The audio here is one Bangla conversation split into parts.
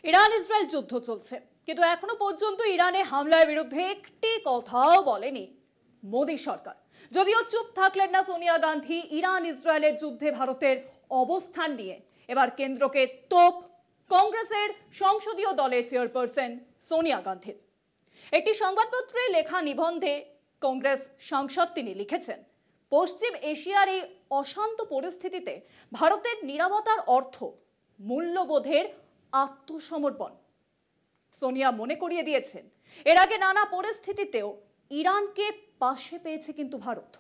ইরান ইসরায়েল যুদ্ধ চলছে, কিন্তু এখনো পর্যন্ত ইরানে হামলার বিরুদ্ধে একটি কথাও বলেনি মোদী সরকার। যদিও চুপ থাকলেন না সোনিয়া গান্ধী ইরান ইসরায়েলের যুদ্ধে ভারতের অবস্থান নিয়ে। এবার কেন্দ্রকে তোপ কংগ্রেসের সংসদীয় দলের চেয়ারপারসন সোনিয়া গান্ধীর। একটি সংবাদপত্রে লেখা নিবন্ধে কংগ্রেস সাংসদ তিনি লিখেছেন, পশ্চিম এশিয়ার এই অশান্ত পরিস্থিতিতে ভারতের নিরাপত্তার অর্থ মূল্যবোধের আত্মসমর্পণ। সোনিয়া মনে করিয়ে দিয়েছেন, এর আগে নানা পরিস্থিতিতেও ইরানকে পাশে পেয়েছে কিন্তু ভারত।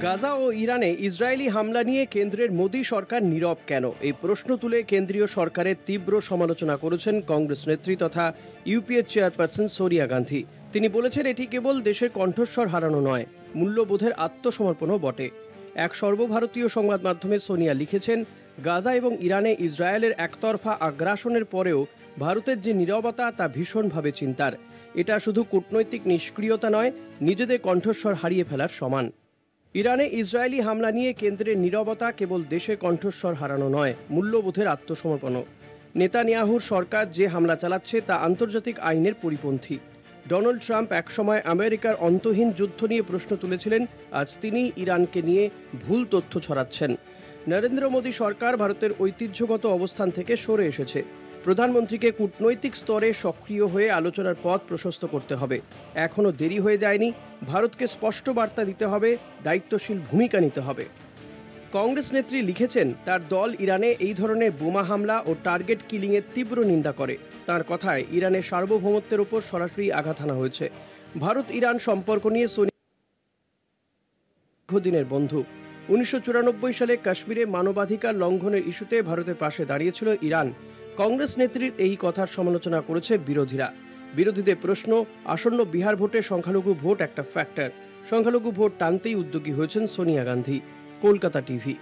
গাজা ও ইরানে ইসরায়েলি হামলা নিয়ে কেন্দ্রের মোদী সরকার নীরব কেন, এই প্রশ্ন তুলে কেন্দ্রীয় সরকারের তীব্র সমালোচনা করেছেন কংগ্রেস নেত্রী তথা ইউপিএ চেয়ারপারসন সোনিয়া গান্ধী। তিনি বলেছেন, এটি কেবল দেশের কণ্ঠস্বর হারানো নয়, মূল্যবোধের আত্মসমর্পণও বটে। এক সর্বভারতীয় সংবাদ মাধ্যমে সোনিয়া লিখেছেন, গাজা এবং ইরানে ইসরায়েলের একতরফা আগ্রাসনের পরেও ভারতের যে নীরবতা তা ভীষণভাবে চিন্তার। এটা শুধু কূটনৈতিক নিষ্ক্রিয়তা নয়, নিজেদের কণ্ঠস্বর হারিয়ে ফেলার সমান। ইরানে ইসরায়েলি হামলা নিয়ে কেন্দ্রের নীরবতা কেবল দেশের কণ্ঠস্বর হারানো নয়, মূল্যবোধের আত্মসমর্পণও। নেতানিয়াহুর সরকার যে হামলা চালাচ্ছে তা আন্তর্জাতিক আইনের পরিপন্থী। ডোনাল্ড ট্রাম্প একসময় আমেরিকার অন্তহীন যুদ্ধ নিয়ে প্রশ্ন তুলেছিলেন, আজ তিনি ইরানকে নিয়ে ভুল তথ্য ছড়াচ্ছেন। নরেন্দ্র মোদী সরকার ভারতের ঐতিহ্যগত অবস্থান থেকে সরে এসেছে। প্রধানমন্ত্রীকে কূটনৈতিক স্তরে সক্রিয় হয়ে আলোচনার পথ প্রশস্ত করতে হবে। এখনও দেরি হয়ে যায়নি, ভারতকে স্পষ্ট বার্তা দিতে হবে, দায়িত্বশীল ভূমিকা নিতে হবে। কংগ্রেস নেত্রী লিখেছেন, তার দল ইরানে এই ধরনের বোমা হামলা ও টার্গেট কিলিংয়ের তীব্র নিন্দা করে। তার কথায়, ইরানের সার্বভৌমত্বের উপর সরাসরি আঘাত হানা হয়েছে। ভারত ইরান সম্পর্ক নিয়ে দীর্ঘদিনের বন্ধু। 1994 সালে কাশ্মীরে মানবাধিকার লঙ্ঘনের ইস্যুতে ভারতের পাশে দাঁড়িয়েছিল ইরান। কংগ্রেস নেত্রীর এই কথার সমালোচনা করেছে বিরোধীরা। বিরোধীদের প্রশ্ন, আসন্ন বিহার ভোটে সংখ্যালঘু ভোট একটা ফ্যাক্টর। সংখ্যালঘু ভোট টানতেই উদ্যোগী হয়েছেন সোনিয়া গান্ধী। কলকাতা টিভি।